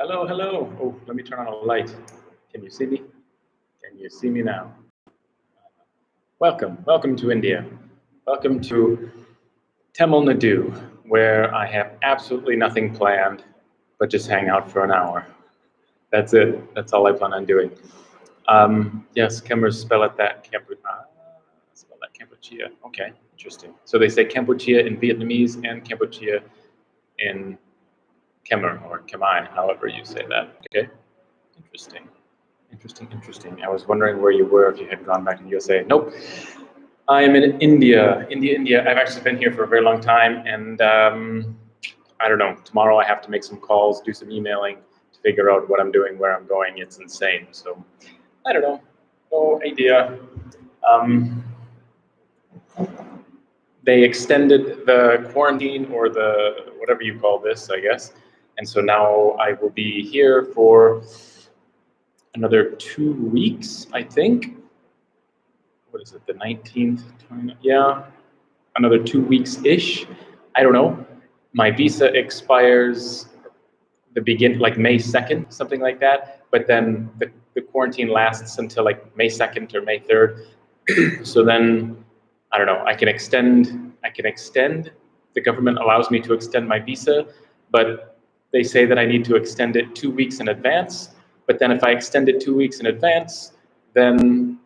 Hello, hello. Oh, let me turn on a light. Can you see me? Can you see me now? Welcome to India. Welcome to Tamil Nadu, where I have absolutely nothing planned, but just hang out for an hour. That's it. That's all I plan on doing. Yes, Khmer spell it that spell that Kampuchea. Okay, interesting. So they say Kampuchea in Vietnamese and Kampuchea in Khmer or Khmer, however you say that. Okay, interesting. Interesting. I was wondering where you were, if you had gone back to the USA. Nope. I am in India. India. I've actually been here for a very long time, and I don't know. Tomorrow I have to make some calls, do some emailing to figure out what I'm doing, where I'm going. It's insane. So I don't know. No idea. They extended the quarantine, or the whatever you call this, I guess. And so now I will be here for another 2 weeks, I think. What is it, the 19th? 20th? Yeah, another 2 weeks-ish. I don't know. My visa expires like May 2nd, something like that. But then the quarantine lasts until like May 2nd or May 3rd. So then, I don't know, I can extend. The government allows me to extend my visa, but they say that I need to extend it 2 weeks in advance. But then if I extend it 2 weeks in advance, then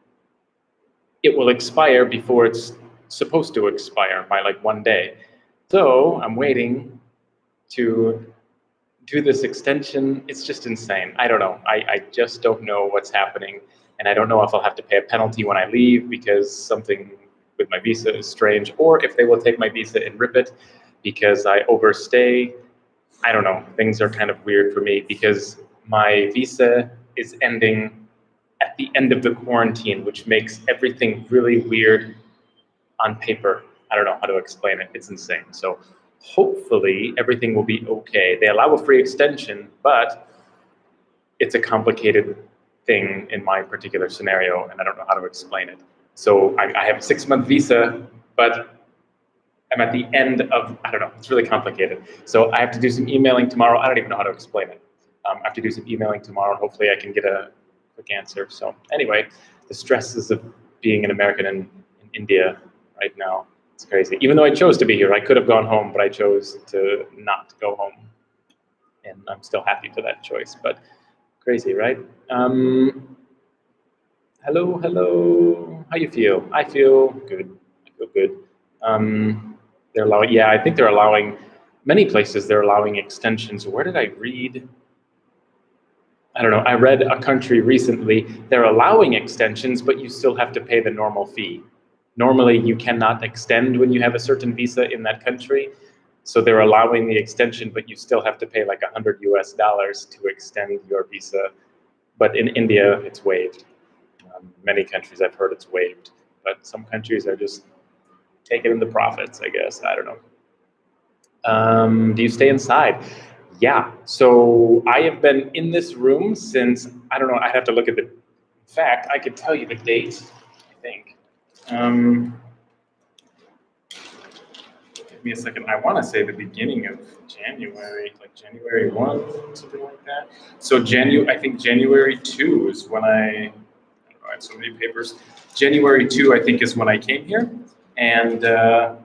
it will expire before it's supposed to expire by like 1 day. So I'm waiting to do this extension. It's just insane. I don't know. I just don't know what's happening. And I don't know if I'll have to pay a penalty when I leave because something with my visa is strange, or if they will take my visa and rip it because I overstay. I don't know. Things are kind of weird for me because my visa is ending at the end of the quarantine, which makes everything really weird on paper. I don't know how to explain it. It's insane. So hopefully everything will be okay. They allow a free extension, but it's a complicated thing in my particular scenario, and I don't know how to explain it. So I have a 6-month visa, but I'm at the end of, I don't know, it's really complicated. So I have to do some emailing tomorrow. I don't even know how to explain it. I have to do some emailing tomorrow. Hopefully I can get a quick answer. So anyway, the stresses of being an American in India right now, it's crazy. Even though I chose to be here, I could have gone home, but I chose to not go home. And I'm still happy for that choice, but crazy, right? Hello. How you feel? I feel good. They're allowing, yeah, I think they're allowing, many places they're allowing extensions. Where did I read? I don't know, I read a country recently, they're allowing extensions, but you still have to pay the normal fee. Normally, you cannot extend when you have a certain visa in that country. So they're allowing the extension, but you still have to pay like $100 US to extend your visa. But in India, it's waived. Many countries I've heard it's waived, but some countries are just taking in the profits, I guess. I don't know. Do you stay inside? Yeah, so I have been in this room since, I don't know, I'd have to look at in fact, I could tell you the date, I think. Give me a second. I want to say the beginning of January, like January 1, something like that. So I think January 2 is when I have so many papers. January 2, I think, is when I came here. And of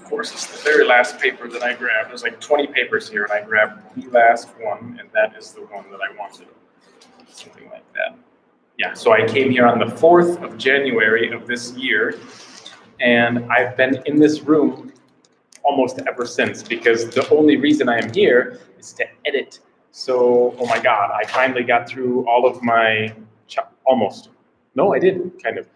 course, it's the very last paper that I grabbed. There's like 20 papers here, and I grabbed the last one, and that is the one that I wanted. Something like that. Yeah, so I came here on the 4th of January of this year, and I've been in this room almost ever since, because the only reason I am here is to edit. So, oh my God, I finally got through all of my, almost. No, I did, kind of.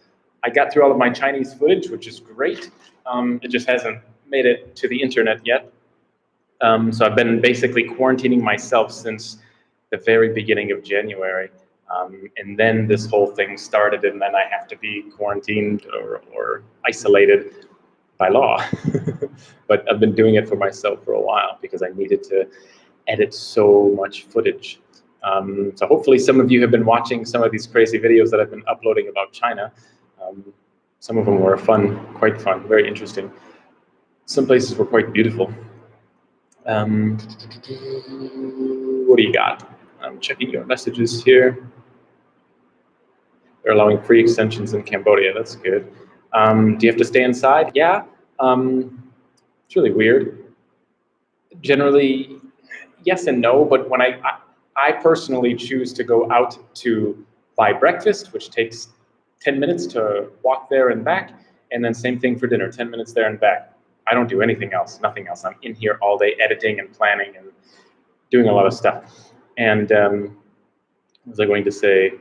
I got through all of my Chinese footage, which is great. It just hasn't made it to the internet yet. So I've been basically quarantining myself since the very beginning of January. And then this whole thing started, and then I have to be quarantined or isolated by law. But I've been doing it for myself for a while because I needed to edit so much footage. So hopefully some of you have been watching some of these crazy videos that I've been uploading about China. Some of them were fun, quite fun, very interesting. Some places were quite beautiful. What do you got? I'm checking your messages here. They're allowing free extensions in Cambodia. That's good. Do you have to stay inside? Yeah. It's really weird. Generally, yes and no, but when I personally choose to go out to buy breakfast, which takes 10 minutes to walk there and back, and then same thing for dinner, 10 minutes there and back. I don't do anything else, nothing else. I'm in here all day editing and planning and doing a lot of stuff. And what was I going to say?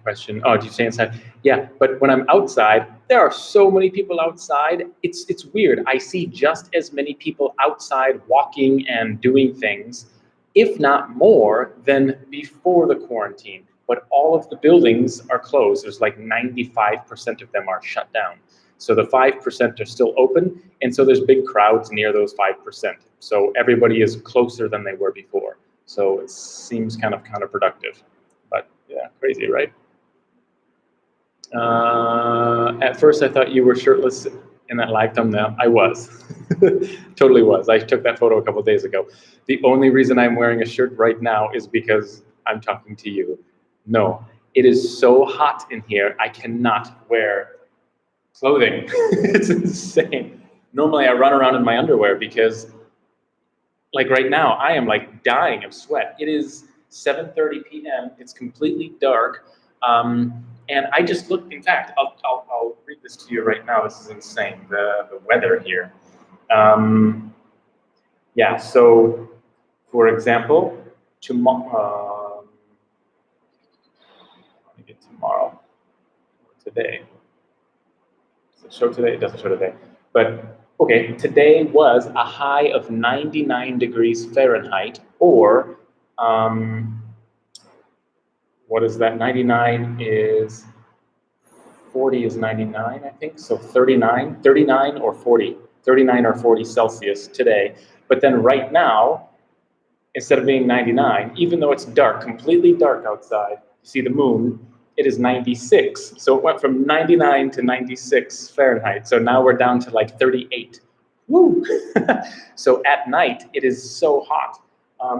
Question. Oh, do you stay inside? Yeah, but when I'm outside, there are so many people outside. It's weird. I see just as many people outside walking and doing things, if not more, than before the quarantine. But all of the buildings are closed. There's like 95% of them are shut down. So the 5% are still open, and so there's big crowds near those 5%. So everybody is closer than they were before. So it seems kind of counterproductive. But yeah, crazy, right? At first, I thought you were shirtless in that live thumbnail. I was. Totally was. I took that photo a couple days ago. The only reason I'm wearing a shirt right now is because I'm talking to you. No, it is so hot in here, I cannot wear clothing. It's insane. Normally, I run around in my underwear because, like right now, I am like dying of sweat. It is 7:30 p.m. It's completely dark. And I just looked, in fact, I'll read this to you right now. This is insane, the weather here. Yeah, so for example, tomorrow, let me get tomorrow, today. Does it show today? It doesn't show today. But okay, today was a high of 99 degrees Fahrenheit, or what is that? 99 is 40 is 99, I think. So 39 or 40, 39 or 40 Celsius today. But then right now, instead of being 99, even though it's dark, completely dark outside, you see the moon, it is 96. So it went from 99 to 96 Fahrenheit. So now we're down to like 38. Woo! So at night, it is so hot.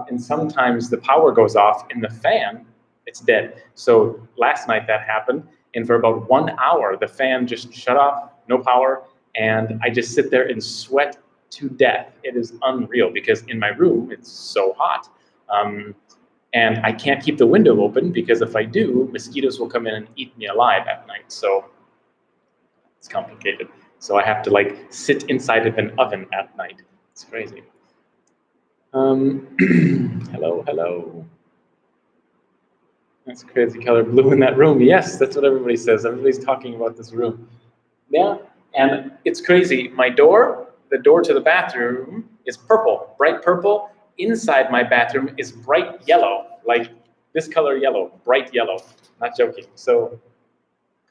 And sometimes the power goes off in the fan, it's dead. So last night that happened. And for about 1 hour, the fan just shut off, no power. And I just sit there and sweat to death. It is unreal because in my room, it's so hot. And I can't keep the window open because if I do, mosquitoes will come in and eat me alive at night. So it's complicated. So I have to like sit inside of an oven at night. It's crazy. Hello, hello. That's a crazy color blue in that room. Yes, that's what everybody says. Everybody's talking about this room. Yeah, and it's crazy. My door, the door to the bathroom is purple, bright purple. Inside my bathroom is bright yellow, like this color yellow, bright yellow. Not joking. So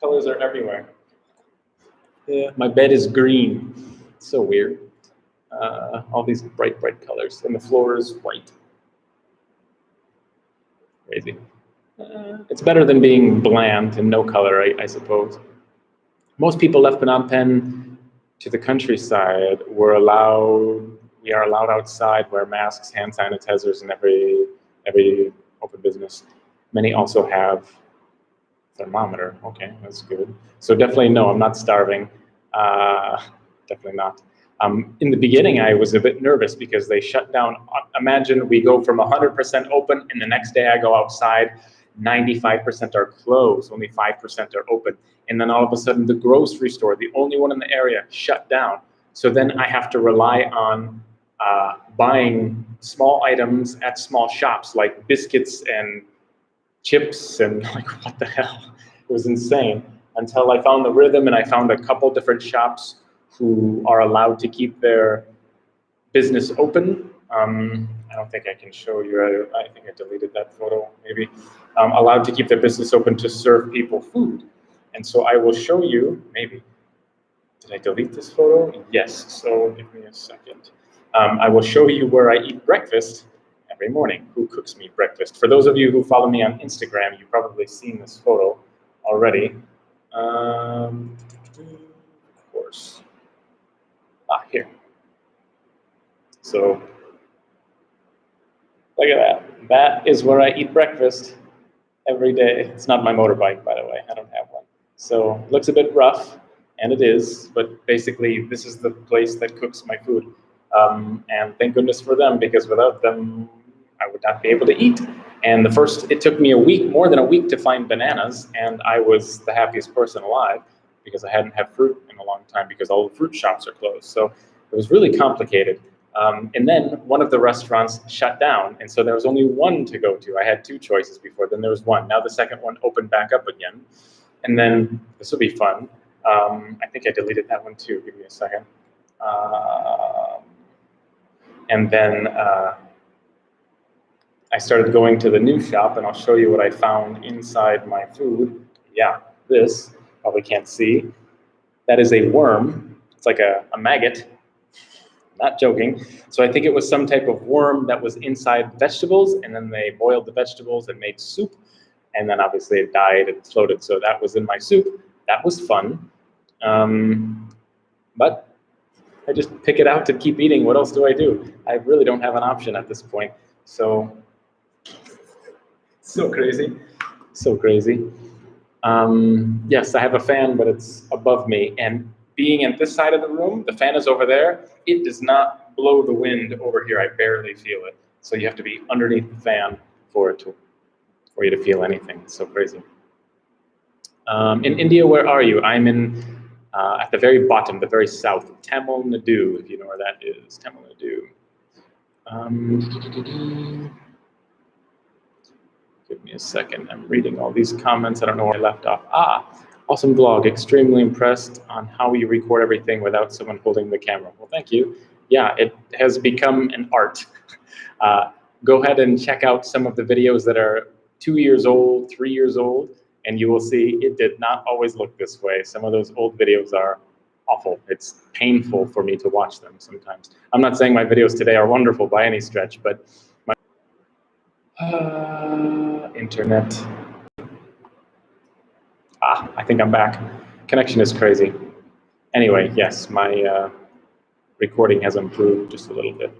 colors are everywhere. Yeah, my bed is green. It's so weird. All these bright, bright colors, and the floor is white. Crazy. It's better than being bland and no color, I suppose. Most people left Phnom Penh to the countryside. We are allowed outside, wear masks, hand sanitizers in every open business. Many also have thermometer. Okay, that's good. So definitely no, I'm not starving. Definitely not. In the beginning, I was a bit nervous because they shut down. Imagine we go from 100% open, and the next day I go outside, 95% are closed, only 5% are open. And then all of a sudden, the grocery store, the only one in the area, shut down. So then I have to rely on buying small items at small shops like biscuits and chips and like, what the hell? It was insane until I found the rhythm and I found a couple different shops who are allowed to keep their business open. I don't think I can show you. I think I deleted that photo, maybe. Allowed to keep their business open to serve people food. And so I will show you, maybe. Did I delete this photo? Yes, so give me a second. I will show you where I eat breakfast every morning, who cooks me breakfast. For those of you who follow me on Instagram, you've probably seen this photo already. Of course. Here. So Look at that. That is where I eat breakfast every day. It's not my motorbike, by the way. I don't have one. So it looks a bit rough, and it is, but basically this is the place that cooks my food. And thank goodness for them, because without them, I would not be able to eat. And it took me a week, more than a week, to find bananas, and I was the happiest person alive because I hadn't had fruit in a long time because all the fruit shops are closed. So it was really complicated. And then one of the restaurants shut down, and so there was only one to go to. I had two choices before, then there was one. Now the second one opened back up again. And then, this will be fun. I think I deleted that one too, give me a second. And then I started going to the new shop, and I'll show you what I found inside my food. Yeah, this, probably can't see. That is a worm. It's like a maggot. Not joking. So I think it was some type of worm that was inside vegetables, and then they boiled the vegetables and made soup, and then obviously it died and floated. So that was in my soup. That was fun. But I just pick it out and keep eating. What else do? I really don't have an option at this point. So crazy. So crazy. Yes, I have a fan, but it's above me. And being at this side of the room, the fan is over there. It does not blow the wind over here. I barely feel it. So you have to be underneath the fan for you to feel anything. It's so crazy. In India, where are you? I'm in at the very bottom, the very south, Tamil Nadu, if you know where that is. Tamil Nadu. Give me a second. I'm reading all these comments. I don't know where I left off. Awesome vlog. Extremely impressed on how you record everything without someone holding the camera. Well, thank you. Yeah, it has become an art. Go ahead and check out some of the videos that are 2 years old, 3 years old, and you will see it did not always look this way. Some of those old videos are awful. It's painful for me to watch them sometimes. I'm not saying my videos today are wonderful by any stretch, but internet. I think I'm back. Connection is crazy. Anyway, yes, my recording has improved just a little bit.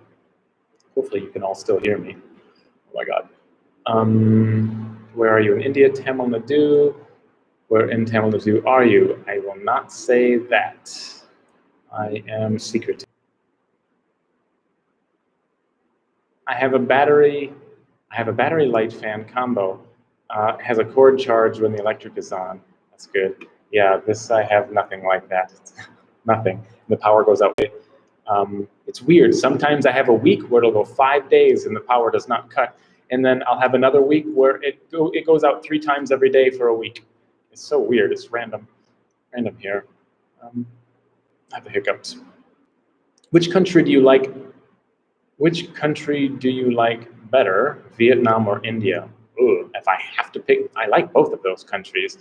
Hopefully you can all still hear me. Oh my God. Where are you? In India, Tamil Nadu. Where in Tamil Nadu are you? I will not say that. I am secretive. I have a battery light fan combo. It has a cord charge when the electric is on. That's good. Yeah, this, I have nothing like that. Nothing. The power goes out. It's weird. Sometimes I have a week where it'll go 5 days and the power does not cut. And then I'll have another week where it goes out 3 times every day for a week. It's so weird. It's random here. I have the hiccups. Which country do you like? Which country do you like better, Vietnam or India? Ooh, if I have to pick, I like both of those countries.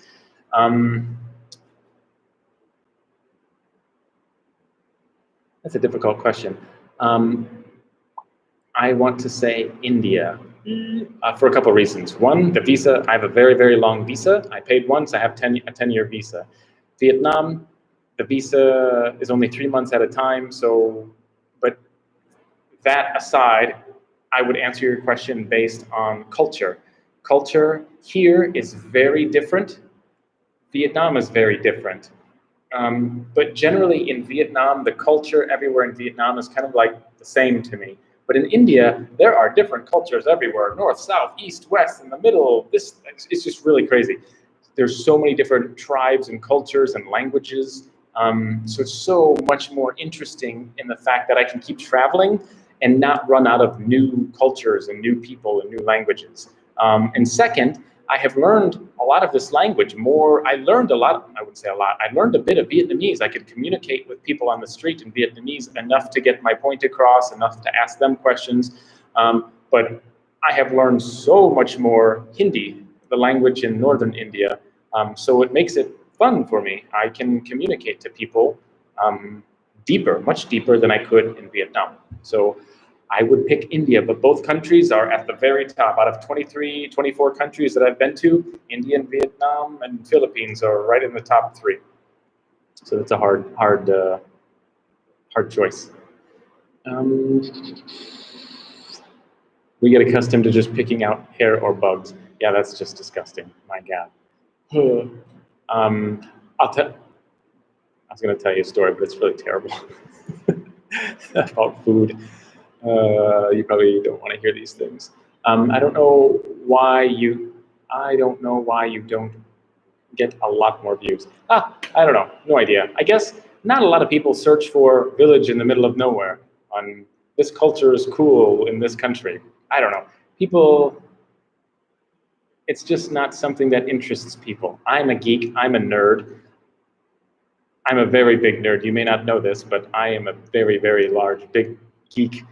That's a difficult question. I want to say India for a couple of reasons. One, the visa, I have a very, very long visa. I paid once, I have a 10-year visa. Vietnam, the visa is only 3 months at a time, so, but that aside, I would answer your question based on culture. Culture here is very different. Vietnam is very different. But generally in Vietnam, the culture everywhere in Vietnam is kind of like the same to me. But in India, there are different cultures everywhere, north, south, east, west, in the middle. It's just really crazy. There's so many different tribes and cultures and languages. So it's so much more interesting in the fact that I can keep traveling and not run out of new cultures and new people and new languages. And second, I have learned a lot of this language more. I learned a lot, I would say a lot. I learned a bit of Vietnamese. I could communicate with people on the street in Vietnamese enough to get my point across, enough to ask them questions. But I have learned so much more Hindi, the language in northern India. So it makes it fun for me. I can communicate to people deeper, much deeper than I could in Vietnam. So I would pick India, but both countries are at the very top. Out of 23, 24 countries that I've been to, India and Vietnam and Philippines are right in the top 3. So that's a hard choice. We get accustomed to just picking out hair or bugs. Yeah, that's just disgusting. My God. I'll tell. I was going to tell you a story, but it's really terrible about food. You probably don't want to hear these things. I don't know why you. I don't know why you don't get a lot more views. I don't know. No idea. I guess not a lot of people search for village in the middle of nowhere on this culture is cool in this country. I don't know. People, it's just not something that interests people. I'm a geek. I'm a nerd. I'm a very big nerd. You may not know this, but I am a very, very large, big geek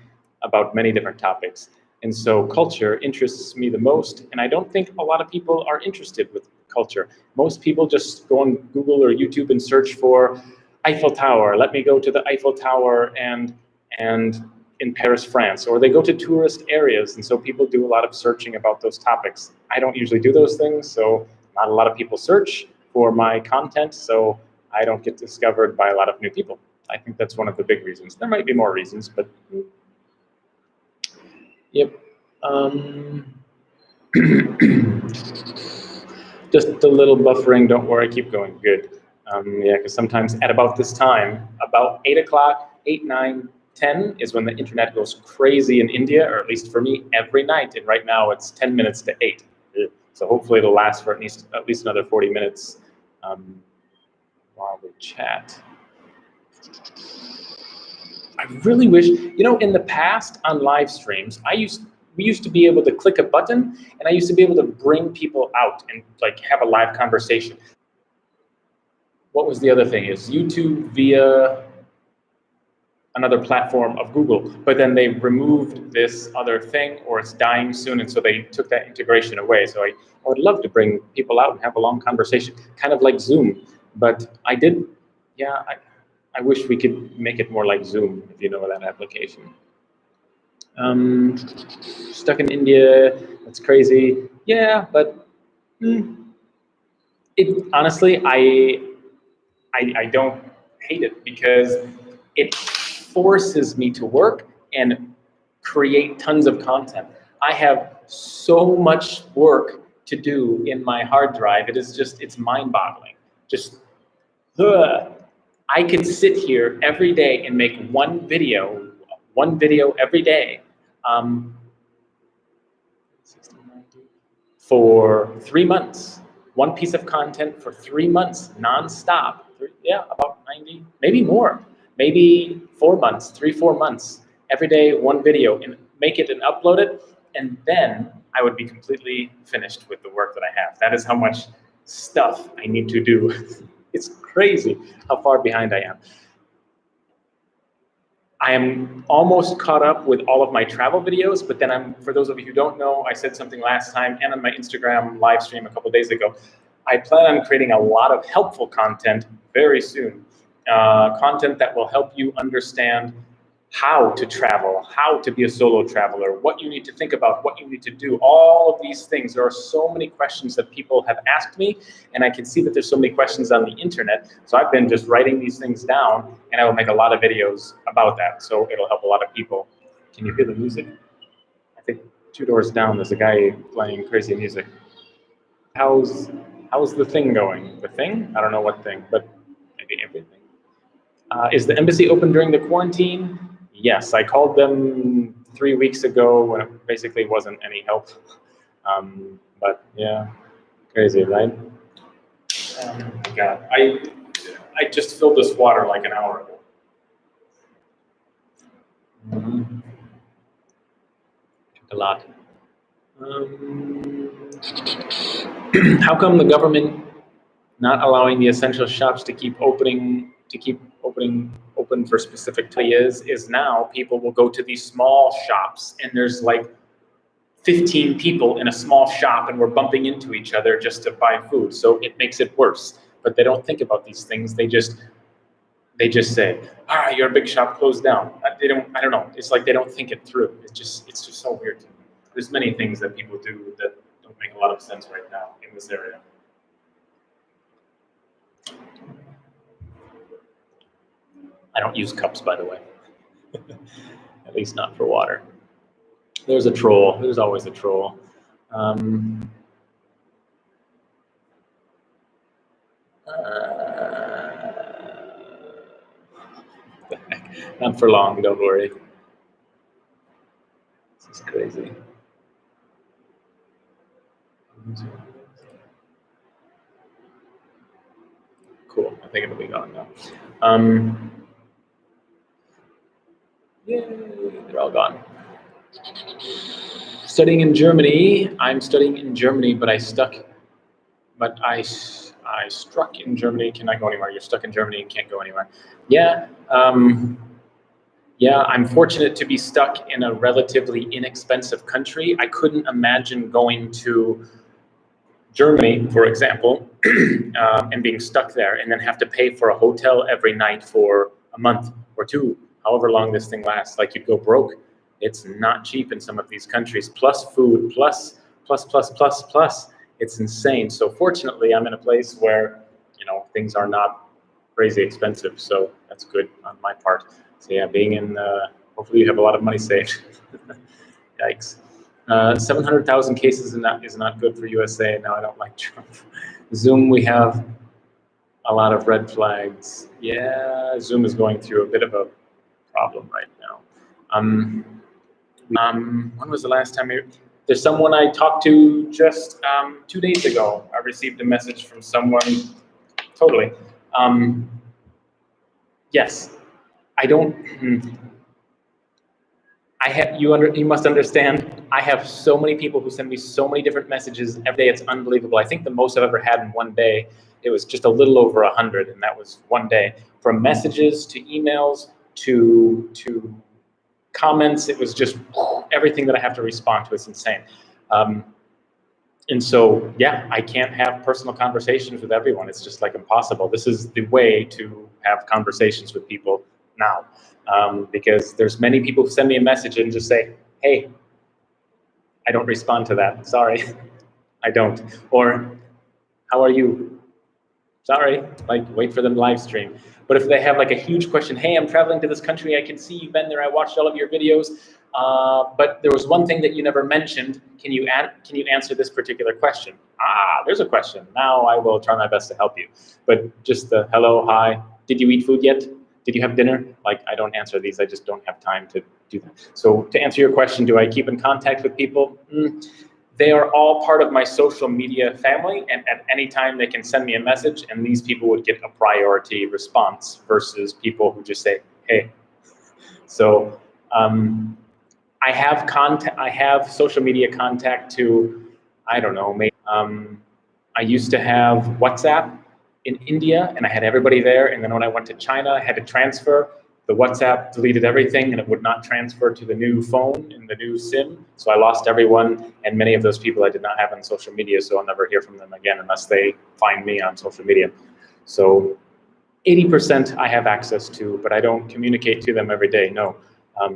about many different topics. And so culture interests me the most, and I don't think a lot of people are interested with culture. Most people just go on Google or YouTube and search for Eiffel Tower. Let me go to the Eiffel Tower and in Paris, France, or they go to tourist areas, and so people do a lot of searching about those topics. I don't usually do those things, so not a lot of people search for my content, so I don't get discovered by a lot of new people. I think that's one of the big reasons. There might be more reasons, but yep. Just a little buffering, don't worry, keep going, good. Yeah, because sometimes at about this time, about 8 o'clock, 8, 9, 10 is when the internet goes crazy in India, or at least for me, every night. And right now it's 10 minutes to 8. So hopefully it'll last for at least another 40 minutes while we chat. I really wish, in the past on live streams, we used to be able to click a button, and I used to be able to bring people out and like have a live conversation. What was the other thing? Is YouTube via another platform of Google, but then they removed this other thing, or it's dying soon, and so they took that integration away. So I would love to bring people out and have a long conversation, kind of like Zoom. But I wish we could make it more like Zoom, if you know that application. Stuck in India, that's crazy. Yeah, but honestly, I don't hate it because it forces me to work and create tons of content. I have so much work to do in my hard drive. It's mind-boggling. Just, I can sit here every day and make one video every day. 60, 90, for 3 months. One piece of content for 3 months, nonstop. Yeah, about 90, maybe more. Maybe 4 months, 3, 4 months. Every day, one video, and make it and upload it, and then I would be completely finished with the work that I have. That is how much stuff I need to do. It's crazy how far behind I am. I am almost caught up with all of my travel videos, but then for those of you who don't know, I said something last time and on my Instagram live stream a couple days ago, I plan on creating a lot of helpful content very soon. Content that will help you understand how to travel, how to be a solo traveler, what you need to think about, what you need to do, all of these things. There are so many questions that people have asked me, and I can see that there's so many questions on the internet. So I've been just writing these things down, and I will make a lot of videos about that. So it'll help a lot of people. Can you hear the music? I think 2 doors down, there's a guy playing crazy music. How's the thing going? The thing? I don't know what thing, but maybe everything. Is the embassy open during the quarantine? Yes, I called them 3 weeks ago when it basically wasn't any help. But yeah, crazy, right? Oh my God, I just filled this water like an hour ago. A lot. How come the government not allowing the essential shops to keep opening open for specific days is now people will go to these small shops and there's like 15 people in a small shop and we're bumping into each other just to buy food. So it makes it worse. But they don't think about these things. They just say, your big shop closed down. I don't know. It's like they don't think it through. It's just so weird to me. There's many things that people do that don't make a lot of sense right now in this area. I don't use cups, by the way. At least not for water. There's a troll. There's always a troll. Not for long, don't worry. This is crazy. Cool, I think it'll be gone now. Yay, they're all gone. Studying in Germany. I'm studying in Germany, but I struck in Germany, cannot go anywhere. You're stuck in Germany and can't go anywhere. Yeah, yeah, I'm fortunate to be stuck in a relatively inexpensive country. I couldn't imagine going to Germany, for example, and being stuck there and then have to pay for a hotel every night for a month or two, however long this thing lasts. Like, you'd go broke. It's not cheap in some of these countries, plus food, plus. It's insane. So fortunately, I'm in a place where, you know, things are not crazy expensive. So that's good on my part. So yeah, being in, hopefully you have a lot of money saved. Yikes. 700,000 cases is not good for USA. Now I don't like Trump. Zoom, we have a lot of red flags. Yeah, Zoom is going through a bit of a problem right now. When was the last time there's someone I talked to just 2 days ago. I received a message from someone, totally. Yes, I don't, you must understand, I have so many people who send me so many different messages every day. It's unbelievable. I think the most I've ever had in one day, it was just a little over 100, and that was one day. From messages to emails to comments, it was just everything that I have to respond to. It's insane. And so, yeah, I can't have personal conversations with everyone. It's just like impossible. This is the way to have conversations with people now. Because there's many people who send me a message and just say, hey, I don't respond to that. Sorry, I don't. Or, how are you? Sorry, like, wait for them to live stream. But if they have like a huge question, hey, I'm traveling to this country, I can see you've been there, I watched all of your videos, but there was one thing that you never mentioned. Can you answer this particular question? Ah, there's a question. Now I will try my best to help you. But just the hello, hi, did you eat food yet? Did you have dinner? Like, I don't answer these. I just don't have time to do that. So to answer your question, do I keep in contact with people? They are all part of my social media family, and at any time they can send me a message, and these people would get a priority response versus people who just say, hey. So I have social media contact to, I don't know, maybe, I used to have WhatsApp in India, and I had everybody there, and then when I went to China, I had to transfer. The WhatsApp deleted everything, and it would not transfer to the new phone and the new SIM, so I lost everyone, and many of those people I did not have on social media, so I'll never hear from them again unless they find me on social media. So 80% I have access to, but I don't communicate to them every day, no. I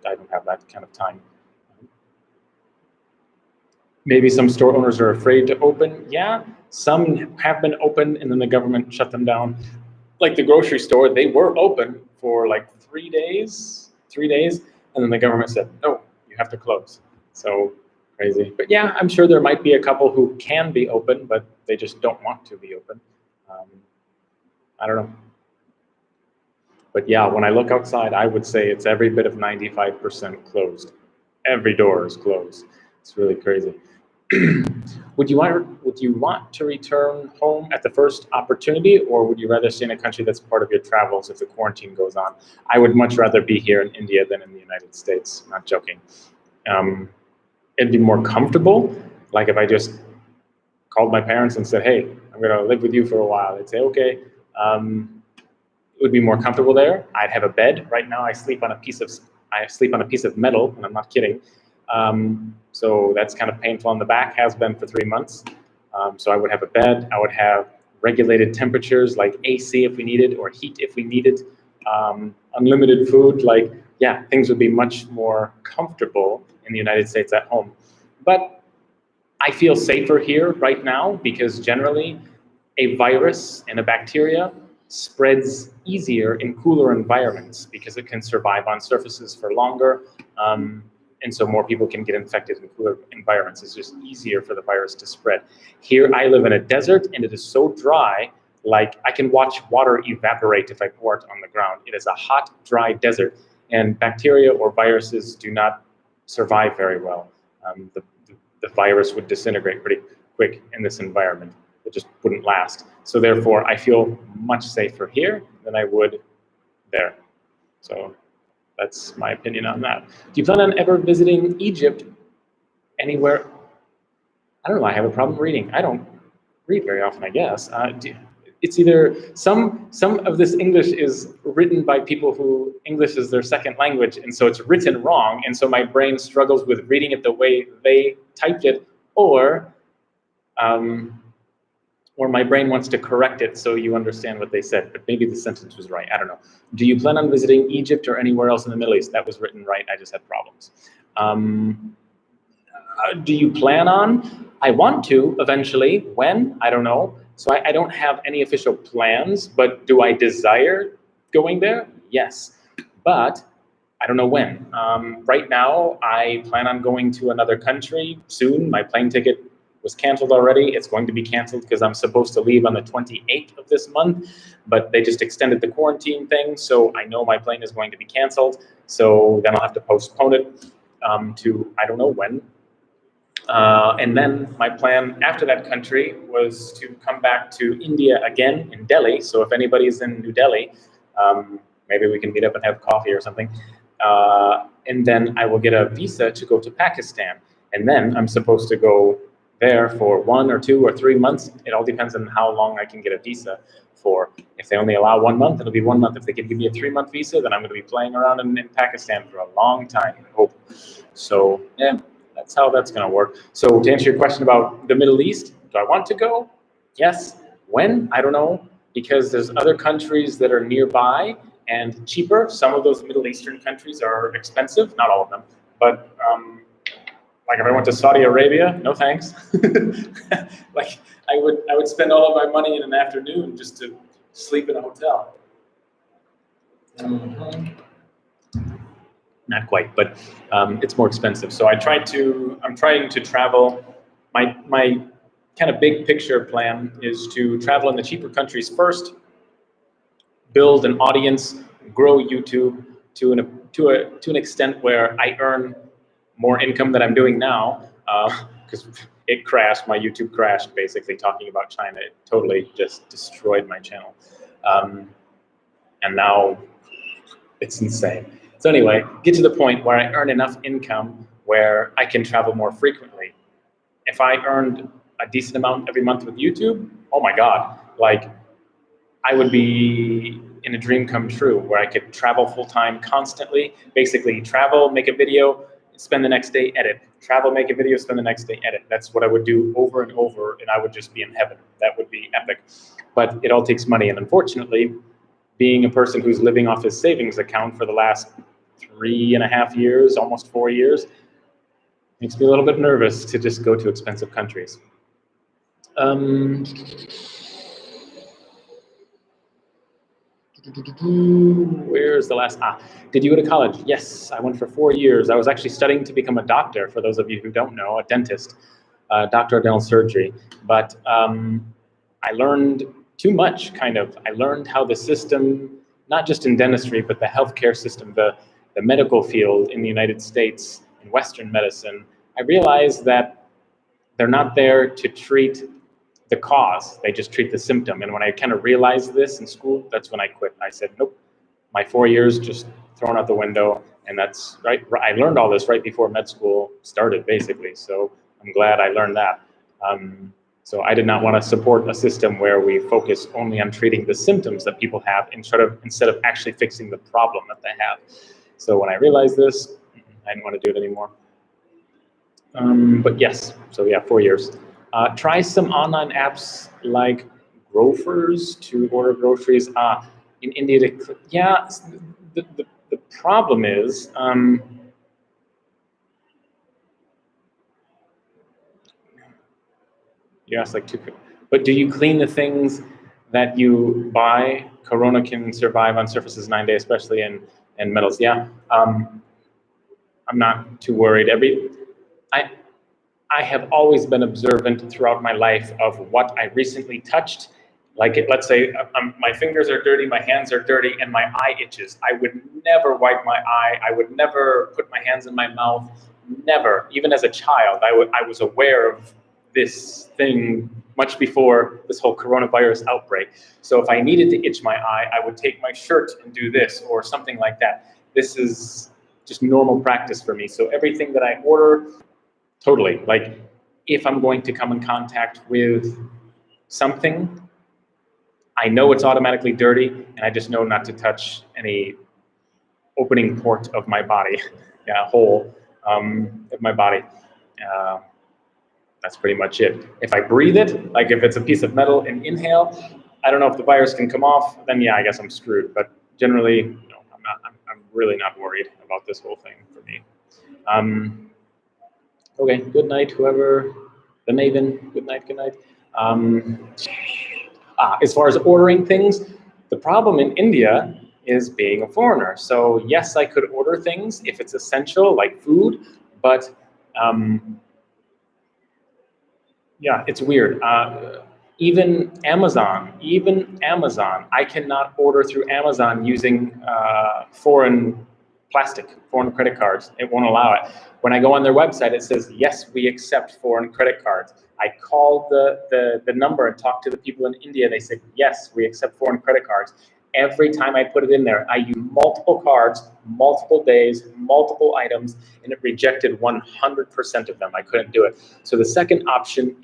don't have that kind of time. Maybe some store owners are afraid to open. Yeah, some have been open and then the government shut them down. Like the grocery store, they were open for like 3 days, and then the government said, no, you have to close. So crazy. But yeah, I'm sure there might be a couple who can be open, but they just don't want to be open. I don't know. But yeah, when I look outside, I would say it's every bit of 95% closed. Every door is closed. It's really crazy. Would you want to return home at the first opportunity, or would you rather stay in a country that's part of your travels if the quarantine goes on? I would much rather be here in India than in the United States. I'm not joking. It'd be more comfortable. Like if I just called my parents and said, hey, I'm going to live with you for a while. They'd say, okay. It would be more comfortable there. I'd have a bed. Right now I sleep on a piece of metal, and I'm not kidding. So that's kind of painful on the back, has been for 3 months. So I would have a bed. I would have regulated temperatures like AC if we needed, or heat if we needed, unlimited food. Like, yeah, things would be much more comfortable in the United States at home. But I feel safer here right now because generally a virus and a bacteria spreads easier in cooler environments because it can survive on surfaces for longer. and so more people can get infected in cooler environments. It's just easier for the virus to spread. Here, I live in a desert, and it is so dry, like I can watch water evaporate if I pour it on the ground. It is a hot, dry desert, and bacteria or viruses do not survive very well. The virus would disintegrate pretty quick in this environment. It just wouldn't last. So therefore, I feel much safer here than I would there. So that's my opinion on that. Do you plan on ever visiting Egypt anywhere? I don't know, I have a problem reading. I don't read very often, I guess. It's either, some of this English is written by people who English is their second language, and so it's written wrong, and so my brain struggles with reading it the way they typed it, or my brain wants to correct it so you understand what they said, but maybe the sentence was right, I don't know. Do you plan on visiting Egypt or anywhere else in the Middle East? That was written right, I just had problems. Do you plan on? I want to eventually. When? I don't know. So I don't have any official plans, but do I desire going there? Yes, but I don't know when. Right now, I plan on going to another country soon. My plane ticket was canceled already. It's going to be canceled because I'm supposed to leave on the 28th of this month, but they just extended the quarantine thing, so I know my plane is going to be canceled. So then I'll have to postpone it to I don't know when. And then my plan after that country was to come back to India again in Delhi. So if anybody's in New Delhi, maybe we can meet up and have coffee or something. And then I will get a visa to go to Pakistan. And then I'm supposed to go there for 1 or 2 or 3 months. It all depends on how long I can get a visa for. If they only allow 1 month, it'll be 1 month. If they can give me a 3-month visa, then I'm going to be playing around in Pakistan for a long time, I hope. So, yeah. That's how that's going to work. So to answer your question about the Middle East, do I want to go? Yes. When? I don't know, because there's other countries that are nearby and cheaper. Some of those Middle Eastern countries are expensive, not all of them, but like if I went to Saudi Arabia, no thanks. Like I would spend all of my money in an afternoon just to sleep in a hotel. Not quite, but it's more expensive. So I'm trying to travel. My kind of big picture plan is to travel in the cheaper countries first, build an audience, grow YouTube to an extent where I earn more income than I'm doing now, because it crashed. My YouTube crashed basically talking about China. It totally just destroyed my channel, and now it's insane. So anyway, get to the point where I earn enough income where I can travel more frequently. If I earned a decent amount every month with YouTube, oh my God, like I would be in a dream come true where I could travel full time constantly, basically travel, make a video, spend the next day, edit, travel, make a video, spend the next day, edit. That's what I would do over and over, and I would just be in heaven. That would be epic. But it all takes money, and unfortunately, being a person who's living off his savings account for the last 3.5 years, almost 4 years, makes me a little bit nervous to just go to expensive countries. Where's the last? Did you go to college? Yes, I went for 4 years. I was actually studying to become a doctor, for those of you who don't know, a dentist, doctor of dental surgery. But I learned too much, kind of. I learned how the system, not just in dentistry, but the healthcare system, the medical field in the United States, in Western medicine, I realized that they're not there to treat the cause, they just treat the symptom. And when I kind of realized this in school, that's when I quit. I said, nope, my 4 years just thrown out the window. And that's right. I learned all this right before med school started, basically. So I'm glad I learned that. So I did not want to support a system where we focus only on treating the symptoms that people have instead of actually fixing the problem that they have. So when I realized this, I didn't want to do it anymore. But yes, so yeah, 4 years. Try some online apps like Grofers to order groceries. In India, the problem is, you asked like two, but do you clean the things that you buy? Corona can survive on surfaces 9 days, especially in metals. Yeah. I'm not too worried. I have always been observant throughout my life of what I recently touched. Like, let's say my fingers are dirty, my hands are dirty, and my eye itches. I would never wipe my eye. I would never put my hands in my mouth. Never. Even as a child, I was aware of this thing much before this whole coronavirus outbreak. So if I needed to itch my eye, I would take my shirt and do this or something like that. This is just normal practice for me. So everything that I order, totally. Like, if I'm going to come in contact with something, I know it's automatically dirty, and I just know not to touch any opening port of my body, hole of my body. That's pretty much it. If I breathe it, like if it's a piece of metal and inhale, I don't know if the virus can come off, then yeah, I guess I'm screwed. But generally, no, I'm really not worried about this whole thing for me. Okay, good night, whoever, the Maven, good night, good night. As far as ordering things, the problem in India is being a foreigner. So yes, I could order things if it's essential, like food, but yeah, it's weird. Even Amazon, I cannot order through Amazon using foreign credit cards. It won't allow it. When I go on their website, it says, yes, we accept foreign credit cards. I called the number and talked to the people in India. They said, yes, we accept foreign credit cards. Every time I put it in there, I use multiple cards, multiple days, multiple items, and it rejected 100% of them. I couldn't do it. So the second option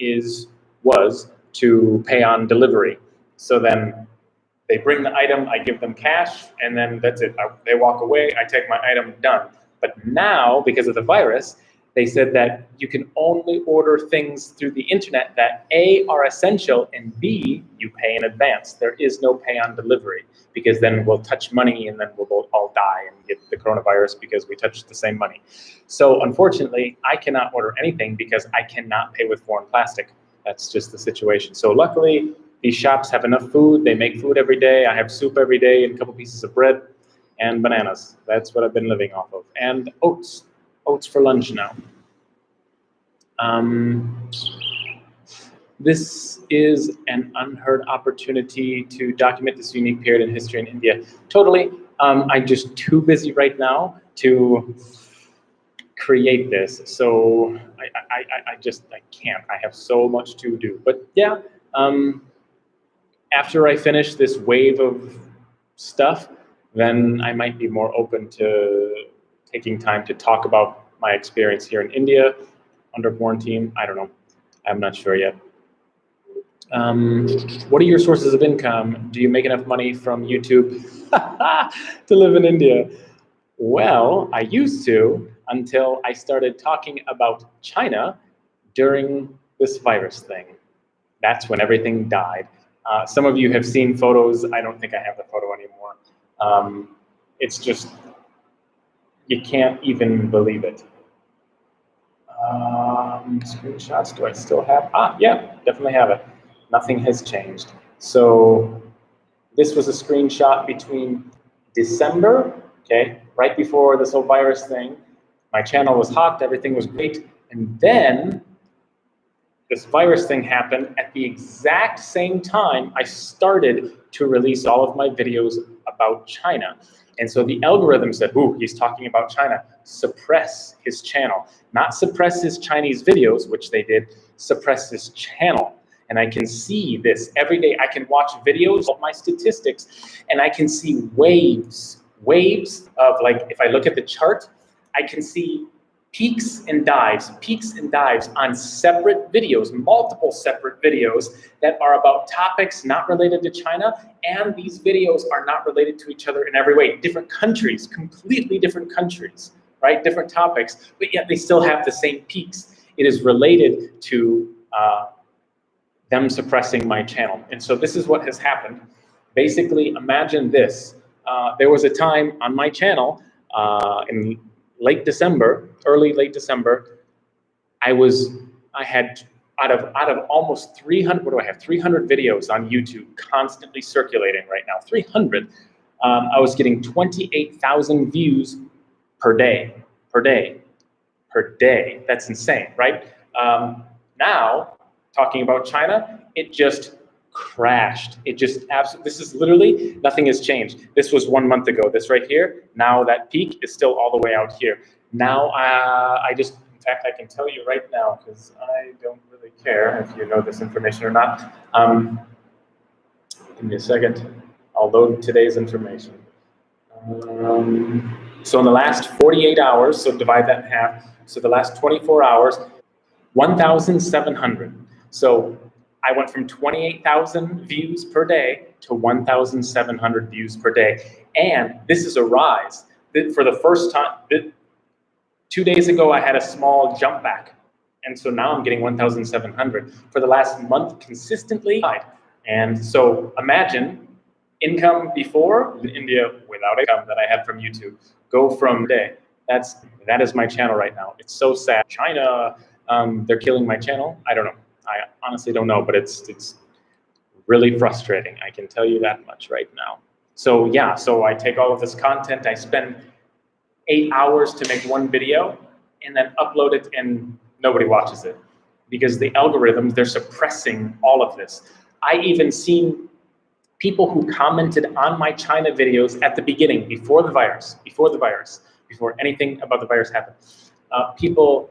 was to pay on delivery. So then they bring the item, I give them cash, and then that's it. They walk away, I take my item, done. But now, because of the virus, they said that you can only order things through the internet that A, are essential, and B, you pay in advance. There is no pay on delivery, because then we'll touch money and then we'll both all die and get the coronavirus because we touched the same money. So unfortunately, I cannot order anything because I cannot pay with foreign plastic. That's just the situation. So luckily, these shops have enough food. They make food every day. I have soup every day and a couple pieces of bread and bananas. That's what I've been living off of. And oats for lunch now. This is an unheard opportunity to document this unique period in history in India. Totally. I'm just too busy right now to create this. So I can't. I have so much to do. But yeah, after I finish this wave of stuff, then I might be more open to taking time to talk about my experience here in India under quarantine. I don't know. I'm not sure yet. What are your sources of income? Do you make enough money from YouTube to live in India? Well, I used to until I started talking about China during this virus thing. That's when everything died. Some of you have seen photos. I don't think I have the photo anymore. It's just, you can't even believe it. Screenshots, do I still have? Yeah, definitely have it. Nothing has changed. So this was a screenshot between December, okay, right before this whole virus thing. My channel was hot, everything was great. And then this virus thing happened at the exact same time I started to release all of my videos about China. And so the algorithm said, ooh, he's talking about China, suppress his channel. Not suppress his Chinese videos, which they did, suppress his channel. And I can see this every day. I can watch videos of my statistics, and I can see waves of, like, if I look at the chart, I can see peaks and dives on separate videos, multiple separate videos that are about topics not related to China, and these videos are not related to each other in every way. Different countries, completely different countries, right? Different topics, but yet they still have the same peaks. It is related to them suppressing my channel. And so this is what has happened. Basically, imagine this. There was a time on my channel in late December, late December, I had out of almost 300, what do I have? 300 videos on YouTube constantly circulating right now, 300. I was getting 28,000 views per day. per day. Per day. That's insane, right? Now, talking about China, it just crashed. It just absolutely, this is literally, nothing has changed. This was 1 month ago, this right here. Now that peak is still all the way out here. Now, in fact, I can tell you right now, because I don't really care if you know this information or not. Give me a second. I'll load today's information. So in the last 48 hours, so divide that in half, so the last 24 hours, 1,700. So I went from 28,000 views per day to 1,700 views per day. And this is a rise. For the first time, 2 days ago, I had a small jump back. And so now I'm getting 1,700. For the last month, consistently. And so imagine income before in India without income that I had from YouTube. Go from day. That is my channel right now. It's so sad. China, they're killing my channel. I don't know. I honestly don't know, but it's really frustrating. I can tell you that much right now. So yeah, so I take all of this content, I spend 8 hours to make one video and then upload it and nobody watches it because the algorithms, they're suppressing all of this. I even seen people who commented on my China videos at the beginning, before anything about the virus happened. People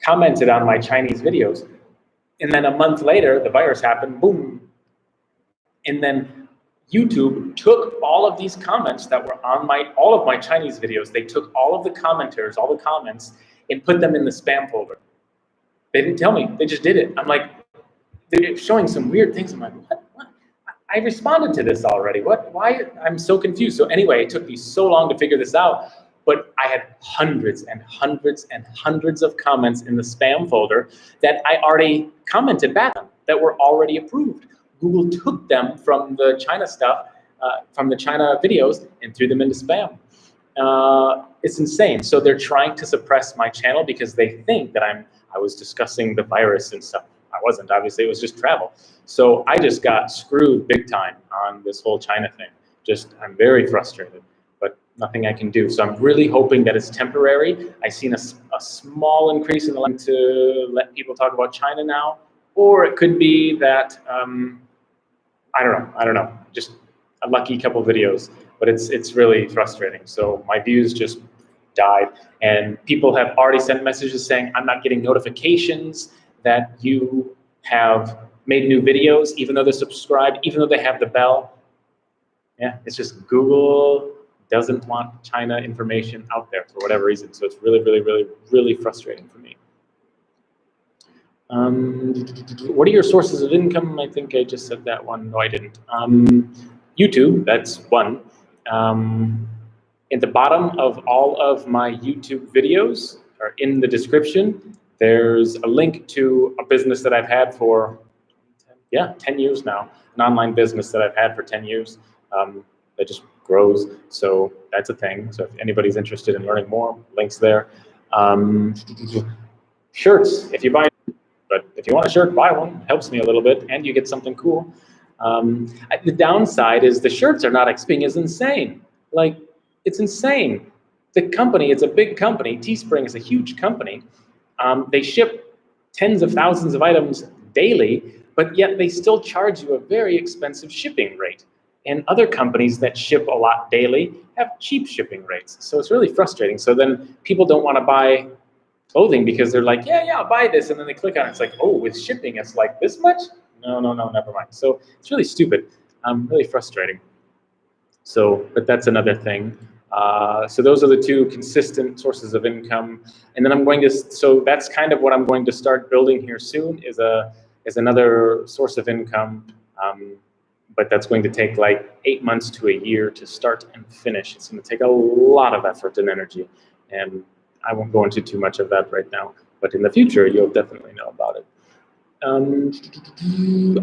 commented on my Chinese videos, and then a month later, the virus happened, boom. And then YouTube took all of these comments that were on all of my Chinese videos. They took all of the commenters, all the comments, and put them in the spam folder. They didn't tell me, they just did it. I'm like, they're showing some weird things. I'm like, what? I responded to this already. Why? I'm so confused. So anyway, it took me so long to figure this out, but I had hundreds and hundreds and hundreds of comments in the spam folder that I already commented back on, that were already approved. Google took them from the China stuff, from the China videos, and threw them into spam. It's insane. So they're trying to suppress my channel because they think that I was discussing the virus and stuff. I wasn't, obviously, it was just travel. So I just got screwed big time on this whole China thing. I'm very frustrated, but nothing I can do. So I'm really hoping that it's temporary. I've seen a small increase in the line to let people talk about China now, or it could be that, I don't know, just a lucky couple videos, but it's really frustrating. So my views just died, and people have already sent messages saying, I'm not getting notifications that you have made new videos, even though they're subscribed, even though they have the bell. Yeah, it's just Google doesn't want China information out there for whatever reason. So it's really, really, really, really frustrating for me. What are your sources of income? I think I just said that one. No, I didn't. YouTube, that's one. At the bottom of all of my YouTube videos, or in the description, there's a link to a business that I've had for 10 years now, an online business that I've had for 10 years that just grows. So that's a thing. So if anybody's interested in learning more, links there. Shirts, if you buy, but if you want a shirt, buy one. Helps me a little bit, and you get something cool. The downside is the shirts are not expanding. Is insane. Like, it's insane. The company, it's a big company. Teespring is a huge company. They ship tens of thousands of items daily, but yet they still charge you a very expensive shipping rate. And other companies that ship a lot daily have cheap shipping rates. So it's really frustrating. So then people don't want to buy clothing because they're like, yeah, I'll buy this. And then they click on it. It's like, oh, with shipping, it's like this much? No, never mind. So it's really stupid. Really frustrating. So, but that's another thing. So those are the two consistent sources of income. And then so that's kind of what I'm going to start building here soon is another source of income. But that's going to take like 8 months to a year to start and finish. It's going to take a lot of effort and energy. And I won't go into too much of that right now. But in the future, you'll definitely know about it.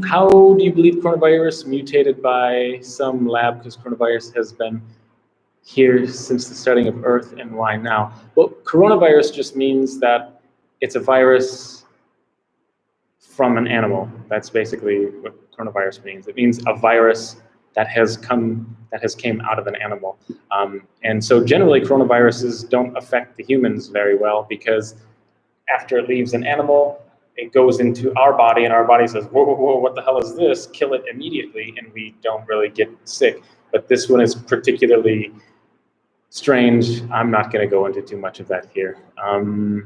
How do you believe coronavirus mutated by some lab? Because coronavirus has been here since the starting of Earth, and why now? Well, coronavirus just means that it's a virus from an animal. That's basically what coronavirus means. It means a virus that has came out of an animal. And so generally coronaviruses don't affect the humans very well, because after it leaves an animal, it goes into our body, and our body says, whoa, whoa, whoa, what the hell is this? Kill it immediately, and we don't really get sick. But this one is particularly strange. I'm not going to go into too much of that here. I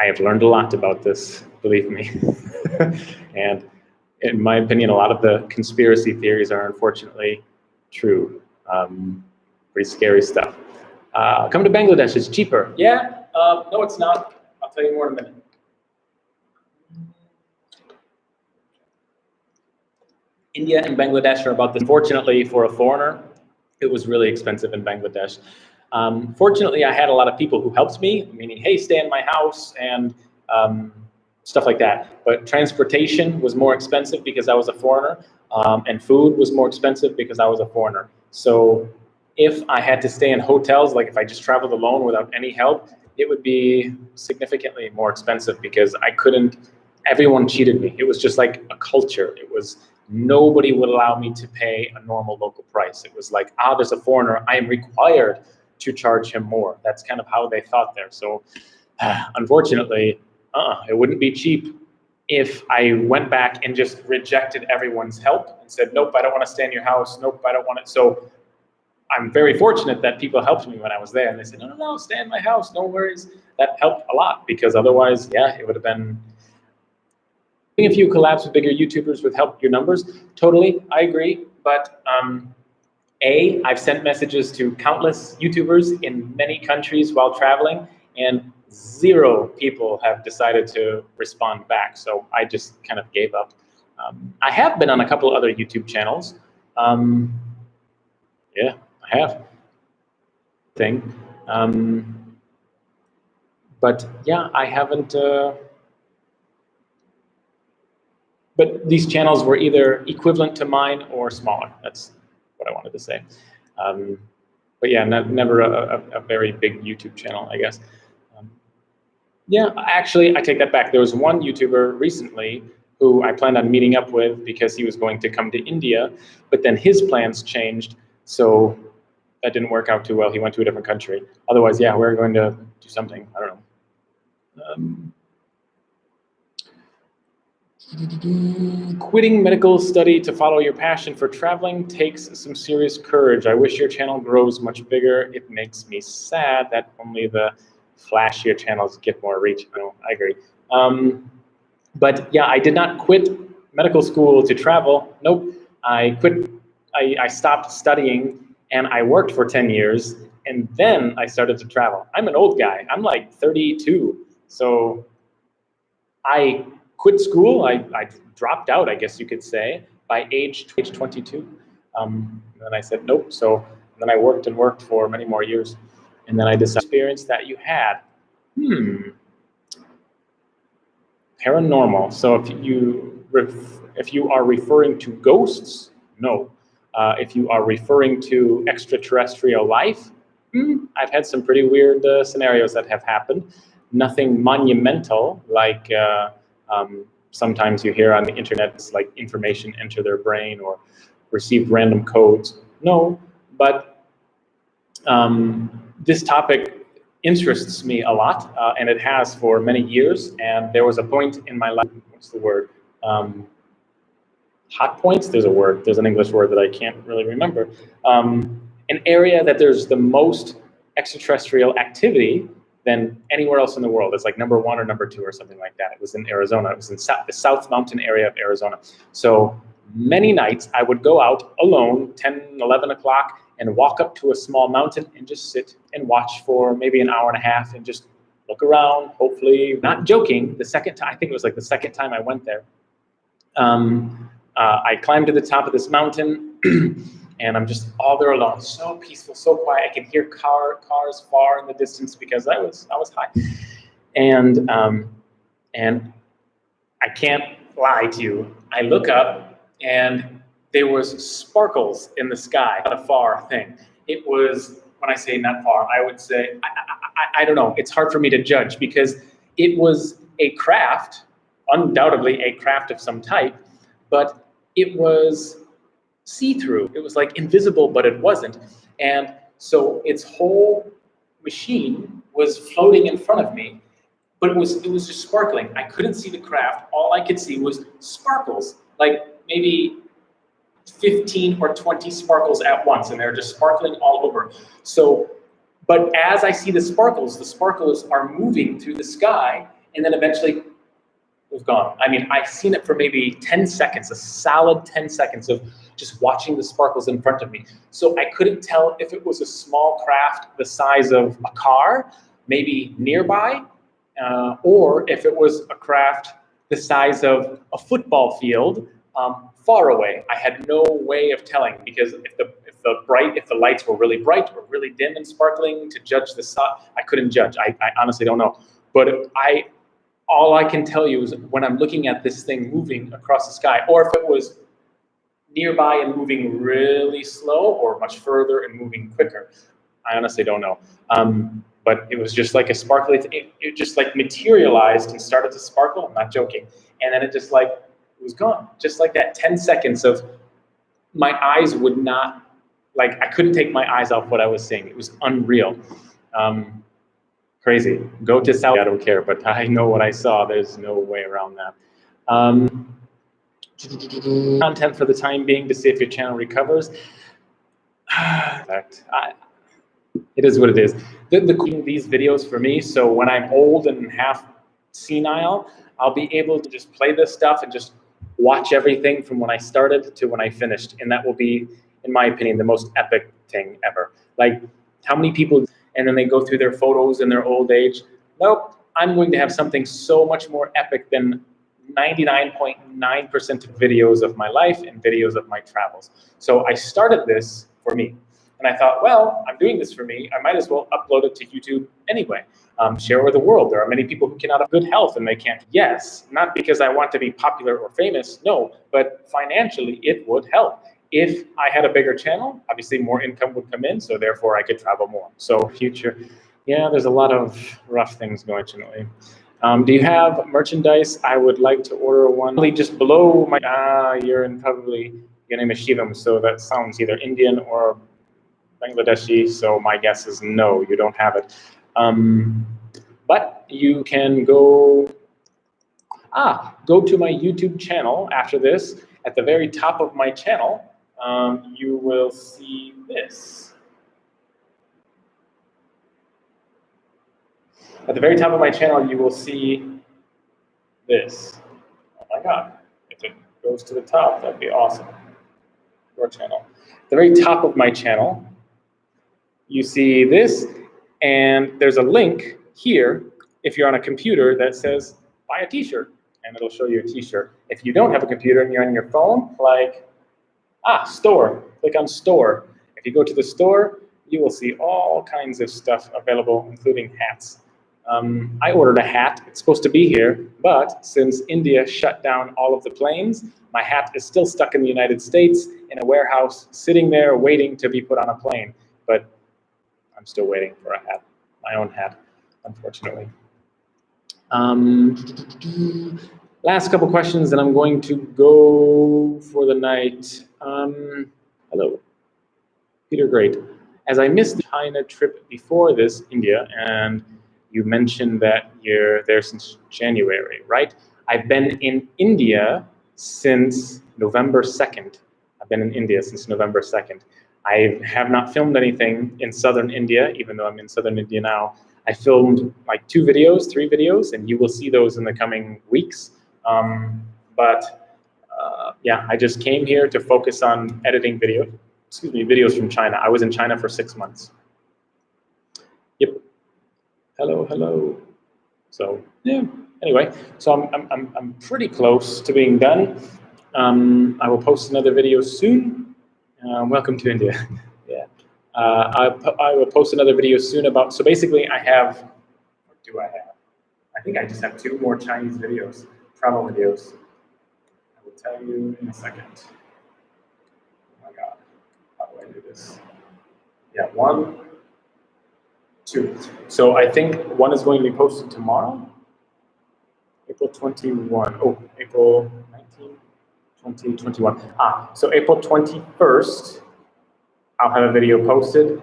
have learned a lot about this, believe me. And in my opinion, a lot of the conspiracy theories are unfortunately true. Pretty scary stuff. Coming to Bangladesh is cheaper. Yeah, no, it's not. I'll tell you more in a minute. India and Bangladesh are about this. Unfortunately, for a foreigner, it was really expensive in Bangladesh. Fortunately, I had a lot of people who helped me, meaning, hey, stay in my house, and stuff like that. But transportation was more expensive because I was a foreigner, and food was more expensive because I was a foreigner. So if I had to stay in hotels, like if I just traveled alone without any help, it would be significantly more expensive, because I couldn't, everyone cheated me. It was just like a culture. It was, nobody would allow me to pay a normal local price. It was like, there's a foreigner, I am required to charge him more. That's kind of how they thought there. So unfortunately, it wouldn't be cheap if I went back and just rejected everyone's help and said, nope, I don't want to stay in your house. Nope, I don't want it. So I'm very fortunate that people helped me when I was there, and they said, no, no, no, stay in my house, no worries. That helped a lot, because otherwise, yeah, it would have been, doing a few collabs with bigger YouTubers would help your numbers. Totally, I agree. But I've sent messages to countless YouTubers in many countries while traveling, and 0 people have decided to respond back. So I just kind of gave up. I have been on a couple other YouTube channels. Yeah, I have. But yeah, I haven't. But these channels were either equivalent to mine or smaller. That's what I wanted to say. But yeah, never a very big YouTube channel, I guess. Yeah, actually, I take that back. There was one YouTuber recently who I planned on meeting up with because he was going to come to India, but then his plans changed, so that didn't work out too well. He went to a different country. Otherwise, yeah, we're going to do something. I don't know. Quitting medical study to follow your passion for traveling takes some serious courage. I wish your channel grows much bigger. It makes me sad that only the flashier channels get more reach. No, I agree. But yeah, I did not quit medical school to travel. Nope. I quit. I stopped studying, and I worked for 10 years, and then I started to travel. I'm an old guy. I'm like 32. So I quit school. I dropped out, I guess you could say, by age 22. And then I said, nope. So then I worked and worked for many more years. And then I decided, experience that you had. Paranormal. So if you are referring to ghosts, no. If you are referring to extraterrestrial life, I've had some pretty weird scenarios that have happened. Nothing monumental, like sometimes you hear on the internet, it's like information enter their brain or receive random codes. No, but this topic interests me a lot, and it has for many years. And there was a point in my life, what's the word? Hot points, there's a word, there's an English word that I can't really remember. An area that there's the most extraterrestrial activity than anywhere else in the world. It's like number 1 or number 2 or something like that. It was in Arizona. It was in the South Mountain area of Arizona. So many nights I would go out alone, 10, 11 o'clock, and walk up to a small mountain and just sit and watch for maybe an hour and a half and just look around, hopefully. Not joking, the second time, I think it was like the second time I went there, I climbed to the top of this mountain, and I'm just all there alone, so peaceful, so quiet. I could hear cars far in the distance because I was high, and I can't lie to you. I look up, and there was sparkles in the sky. Not a far thing. It was, when I say not far, I would say I don't know. It's hard for me to judge because it was a craft, undoubtedly a craft of some type, but it was see-through. It was like invisible, but it wasn't. And so its whole machine was floating in front of me, but it was just sparkling. I couldn't see the craft. All I could see was sparkles, like maybe 15 or 20 sparkles at once, and they're just sparkling all over. So, but as I see the sparkles are moving through the sky, and then eventually it was gone. I mean, I've seen it for maybe 10 seconds, a solid 10 seconds of just watching the sparkles in front of me. So I couldn't tell if it was a small craft the size of a car, maybe nearby, or if it was a craft the size of a football field far away. I had no way of telling, because if the lights were really bright or really dim and sparkling, to judge the size, I couldn't judge. I honestly don't know. But all I can tell you is when I'm looking at this thing moving across the sky, or if it was nearby and moving really slow, or much further and moving quicker, I honestly don't know. But it was just like a sparkly, it just like materialized and started to sparkle. I'm not joking. And then it just like, it was gone. Just like that, 10 seconds of, my eyes would not, like I couldn't take my eyes off what I was seeing. It was unreal. Crazy. Go to South, I don't care, but I know what I saw. There's no way around that. Content for the time being to see if your channel recovers. It is what it is. These videos for me, so when I'm old and half senile, I'll be able to just play this stuff and just watch everything from when I started to when I finished. And that will be, in my opinion, the most epic thing ever. Like, how many people, and then they go through their photos in their old age. Nope, I'm going to have something so much more epic than 99.9% of videos of my life and videos of my travels. So I started this for me. And I thought, well, I'm doing this for me. I might as well upload it to YouTube anyway. Share with the world. There are many people who cannot have good health and they can't. Yes, not because I want to be popular or famous, no, but financially it would help. If I had a bigger channel, obviously more income would come in, so therefore I could travel more. So future, yeah, there's a lot of rough things going on. Do you have merchandise? I would like to order one. Just below my, you're in probably, your name is Shivam, so that sounds either Indian or Bangladeshi, so my guess is no, you don't have it. But you can go to my YouTube channel after this. At the very top of my channel, you will see this. At the very top of my channel, you will see this. Oh my God, if it goes to the top, that'd be awesome. Your channel. At the very top of my channel, you see this, and there's a link here, if you're on a computer, that says, buy a t-shirt, and it'll show you a t-shirt. If you don't have a computer and you're on your phone, like, store, click on store. If you go to the store, you will see all kinds of stuff available, including hats. I ordered a hat, it's supposed to be here, but since India shut down all of the planes, my hat is still stuck in the United States in a warehouse, sitting there waiting to be put on a plane. But I'm still waiting for a hat, my own hat, unfortunately. Last couple questions, and I'm going to go for the night. Hello, Peter, great. As I missed the China trip before this, India, and you mentioned that you're there since January, right? I've been in India since November 2nd. I've been in India since November 2nd. I have not filmed anything in southern India, even though I'm in southern India now. I filmed like 2 videos, 3 videos, and you will see those in the coming weeks. Yeah, I just came here to focus on editing videos from China. I was in China for 6 months. Yep. Hello, hello. So yeah. Anyway, so I'm pretty close to being done. I will post another video soon. Welcome to India. Yeah. I will post another video soon about. So basically, I have. What do I have? I think I just have 2 more Chinese videos, travel videos. I will tell you in a second. Oh my God, how do I do this? Yeah, 1, 2. So I think one is going to be posted tomorrow, April 21. Oh, April 19, 2021. So April 21st, I'll have a video posted.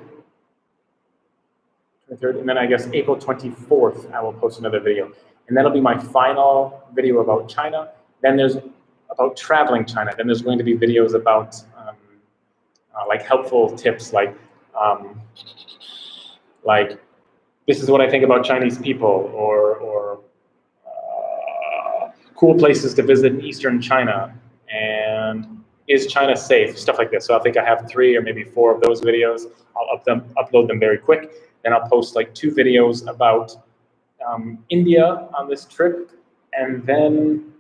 23rd, and then I guess April 24th, I will post another video. And that'll be my final video about China. Then there's about traveling China. Then there's going to be videos about like helpful tips, like this is what I think about Chinese people, or cool places to visit in Eastern China, and is China safe? Stuff like this. So I think I have 3 or maybe 4 of those videos. I'll upload them very quick. Then I'll post like 2 videos about India on this trip, and then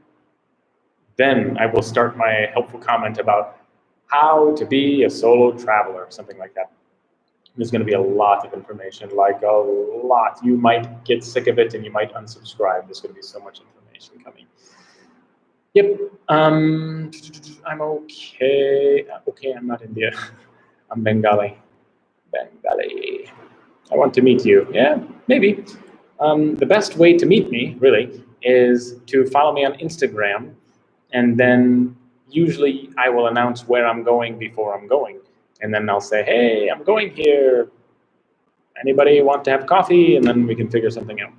I will start my helpful comment about how to be a solo traveler, something like that. There's going to be a lot of information, like a lot. You might get sick of it and you might unsubscribe. There's going to be so much information coming. Yep, I'm okay. Okay, I'm not India. I'm Bengali. I want to meet you. Yeah, maybe. The best way to meet me, really, is to follow me on Instagram, and then usually I will announce where I'm going before I'm going. And then I'll say, hey, I'm going here. Anybody want to have coffee? And then we can figure something out.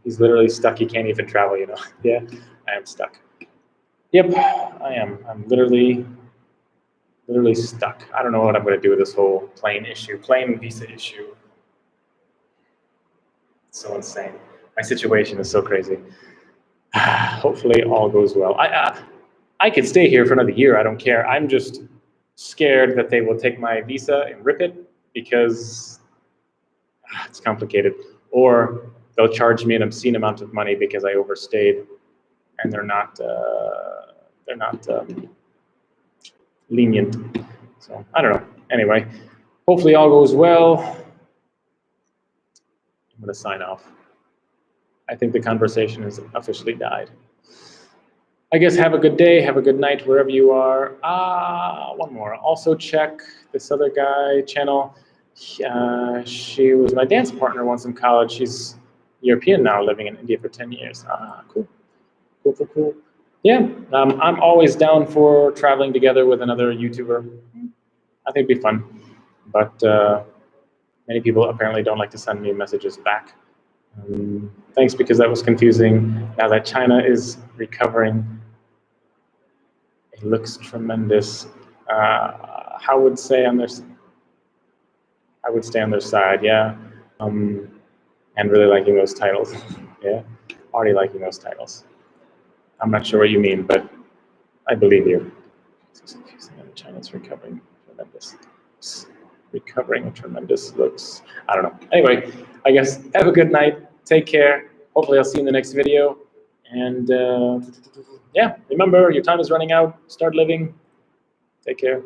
He's literally stuck. He can't even travel, you know. Yeah, I am stuck. Yep, I am. I'm literally stuck. I don't know what I'm going to do with this whole plane visa issue. It's so insane. My situation is so crazy. Hopefully all goes well. I could stay here for another year. I don't care. I'm just scared that they will take my visa and rip it because it's complicated. Or they'll charge me an obscene amount of money because I overstayed, and they're not lenient. So I don't know. Anyway, hopefully all goes well. I'm going to sign off. I think the conversation has officially died. I guess have a good day, have a good night wherever you are. One more. Also check this other guy channel. She was my dance partner once in college. She's European now, living in India for 10 years. Cool. Cool. Yeah, I'm always down for traveling together with another YouTuber. I think it'd be fun. But many people apparently don't like to send me messages back. Thanks, because that was confusing. Now that China is recovering, it looks tremendous. I would stay on their side, yeah. And really liking those titles, yeah. Already liking those titles. I'm not sure what you mean, but I believe you. It's confusing. China's recovering tremendous. Recovering tremendous looks. I don't know. Anyway, I guess have a good night. Take care. Hopefully I'll see you in the next video. And yeah, remember, your time is running out. Start living. Take care.